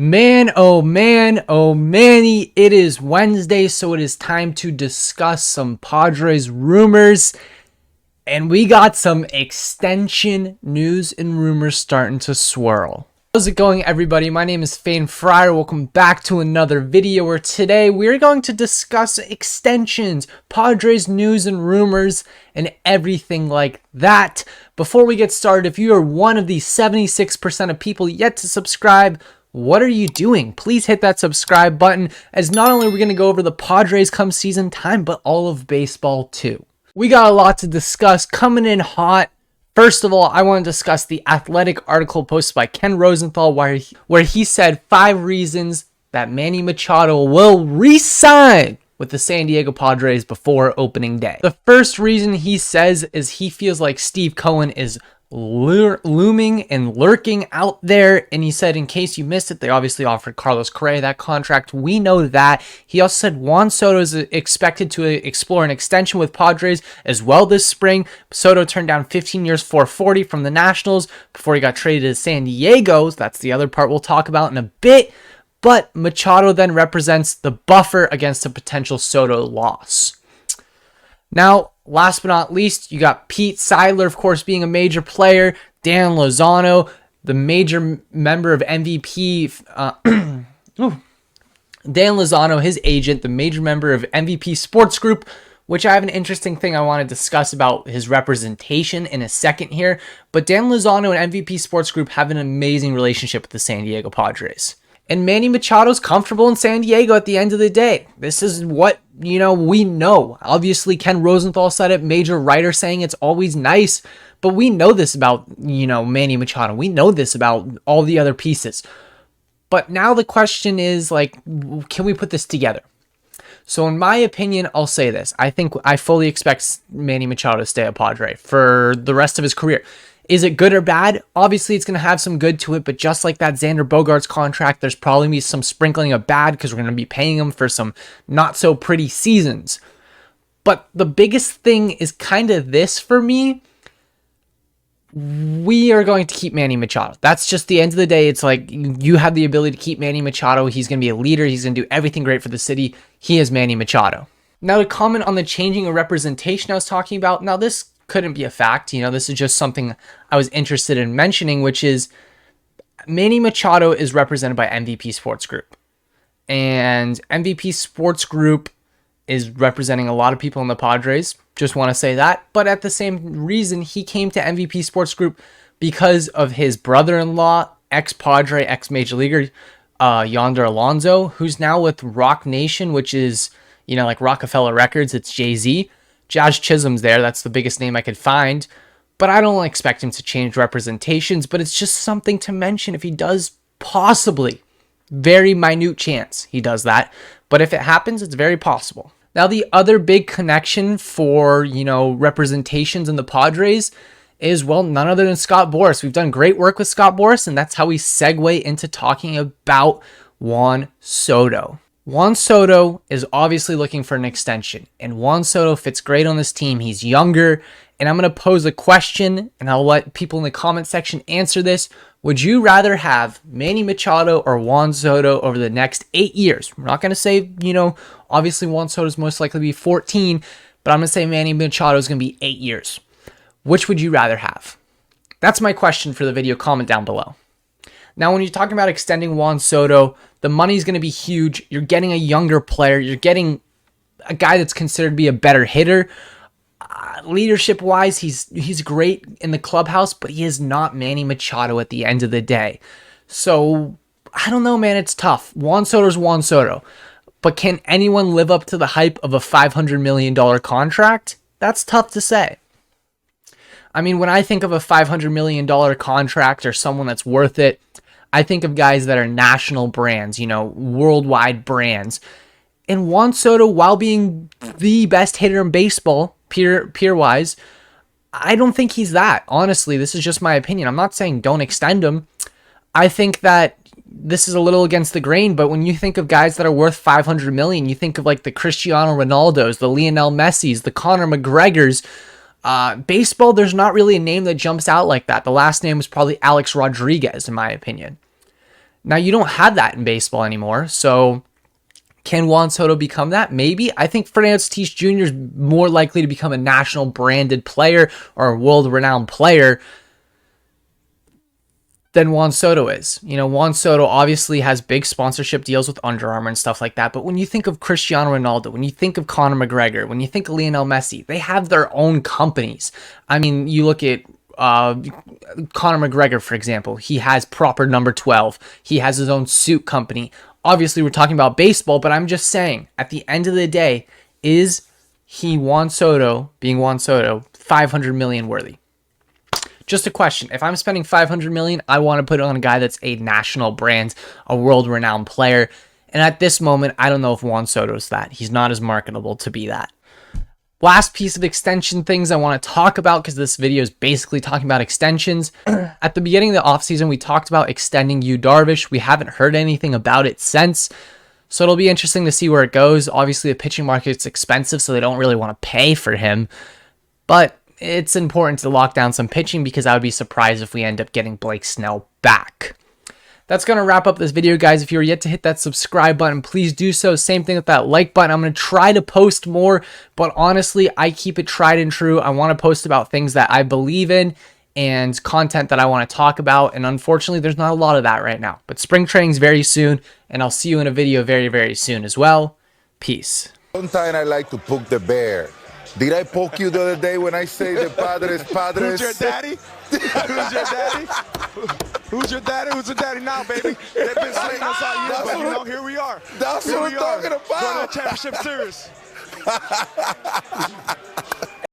Man, oh man, oh Manny, it is Wednesday, so it is time to discuss some Padres rumors. And we got some extension news and rumors starting to swirl. How's it going, everybody? My name is FamedFriar. Welcome back to another video where today we're going to discuss extensions, Padres news and rumors, and everything like that. Before we get started, if you are one of the 76% of people yet to subscribe, what are you doing? Please hit that subscribe button, as not only are we going to go over the Padres come season time, but all of baseball too. We got a lot to discuss coming in hot. First of all, I want to discuss the Athletic article posted by Ken Rosenthal where he said 5 reasons that Manny Machado will re-sign with the San Diego Padres before opening day. The first reason he says is he feels like Steve Cohen is looming and lurking out there, and he said in case you missed it, they obviously offered Carloscorrea that contract. We know that. He also said Juan Soto is expected to explore an extension with Padres as well this spring. Soto turned down 15 years $440 from the Nationals before he got traded to San Diego. That's the other part we'll talk about in a bit. But Machado then represents the buffer against a potential Soto loss. Now, last but not least, you got Pete Seidler, of course, being a major player. Dan Lozano, the major member of MVP. Dan Lozano, his agent, the major member of MVP Sports Group, which I have an interesting thing I want to discuss about his representation in a second here. But Dan Lozano and MVP Sports Group have an amazing relationship with the San Diego Padres. And Manny Machado's comfortable in San Diego at the end of the day. This is what, we know. Obviously, Ken Rosenthal said it, major writer saying it's always nice. But we know this about, Manny Machado. We know this about all the other pieces. But now the question is, can we put this together? So in my opinion, I'll say this. I fully expect Manny Machado to stay a Padre for the rest of his career. Is it good or bad? Obviously, it's going to have some good to it, but just like that Xander bogaerts contract, there's probably going to be some sprinkling of bad because we're going to be paying him for some not so pretty seasons. But the biggest thing is kind of this for me. We are going to keep Manny Machado. That's just the end of the day. It's like you have the ability to keep Manny Machado. He's going to be a leader. He's going to do everything great for the city. He is Manny Machado. Now, to comment on the changing of representation I was talking about. Now, this couldn't be a fact. This is just something I was interested in mentioning, which is Manny Machado is represented by MVP Sports Group. And MVP Sports Group is representing a lot of people in the Padres. Just want to say that. But at the same reason, he came to MVP Sports Group because of his brother-in-law, ex-Padre, ex-Major Leaguer, Yonder Alonso, who's now with Rock Nation, which is, like Rockefeller Records. It's Jay-Z. Jazz Chisholm's there. That's the biggest name I could find. But I don't expect him to change representations. But it's just something to mention if he does, possibly. Very minute chance he does that. But if it happens, it's very possible. Now, the other big connection for, representations in the Padres is, none other than Scott Boras. We've done great work with Scott Boras, and that's how we segue into talking about Juan Soto. Juan Soto is obviously looking for an extension, and Juan Soto fits great on this team. He's younger, and I'm going to pose a question, and I'll let people in the comment section answer this. Would you rather have Manny Machado or Juan Soto over the next 8 years? We're not going to say, obviously Juan Soto is most likely to be 14, but I'm going to say Manny Machado is going to be 8 years. Which would you rather have? That's my question for the video. Comment down below. Now, when you're talking about extending Juan Soto, the money's going to be huge. You're getting a younger player. You're getting a guy that's considered to be a better hitter. Leadership-wise, he's great in the clubhouse, but he is not Manny Machado at the end of the day. So, I don't know, man. It's tough. Juan Soto's Juan Soto. But can anyone live up to the hype of a $500 million contract? That's tough to say. I mean, when I think of a $500 million contract or someone that's worth it, I think of guys that are national brands, worldwide brands. And Juan Soto, while being the best hitter in baseball, peer-wise, I don't think he's that. Honestly, this is just my opinion. I'm not saying don't extend him. I think that this is a little against the grain, but when you think of guys that are worth $500 million, you think of like the Cristiano Ronaldos, the Lionel Messis, the Conor McGregors. Baseball, there's not really a name that jumps out like that. The last name was probably Alex Rodriguez, in my opinion. Now, you don't have that in baseball anymore, so can Juan Soto become that? Maybe. I think Fernando Tatis Jr. is more likely to become a national branded player or a world-renowned player than Juan Soto is. You know, Juan Soto obviously has big sponsorship deals with Under Armour and stuff like that, but when you think of Cristiano Ronaldo, when you think of Conor McGregor, when you think of Lionel Messi, they have their own companies. I mean, you look at Conor McGregor, for example. He has proper number 12. He has his own suit company. Obviously, we're talking about baseball, but I'm just saying, at the end of the day, is he, Juan Soto, being Juan Soto, 500 million worthy? Just a question. If I'm spending 500 million, I want to put it on a guy that's a national brand, a world-renowned player. And at this moment, I don't know if Juan Soto's that. He's not as marketable to be that. Last piece of extension things I want to talk about, because this video is basically talking about extensions. At the beginning of the offseason, we talked about extending darvish. We haven't heard anything about it since. So it'll be interesting to see where it goes. Obviously, the pitching market's expensive, so they don't really want to pay for him. But it's important to lock down some pitching, because I would be surprised if we end up getting Blake Snell back. That's going to wrap up this video, guys. If you're yet to hit that subscribe button, please do so. Same thing with that like button. I'm going to try to post more, but honestly, I keep it tried and true. I want to post about things that I believe in and content that I want to talk about, and unfortunately, there's not a lot of that right now. But spring training's very soon, and I'll see you in a video very, very soon as well. Peace. Sometimes I like to poke the bear. Did I poke you the other day when I say the Padres Padres? Who's your daddy? Who's your daddy? Who's your daddy? Who's your daddy now, baby? They've been slating us all year, but you know, here we are. That's what we're talking about. Going to the championship series.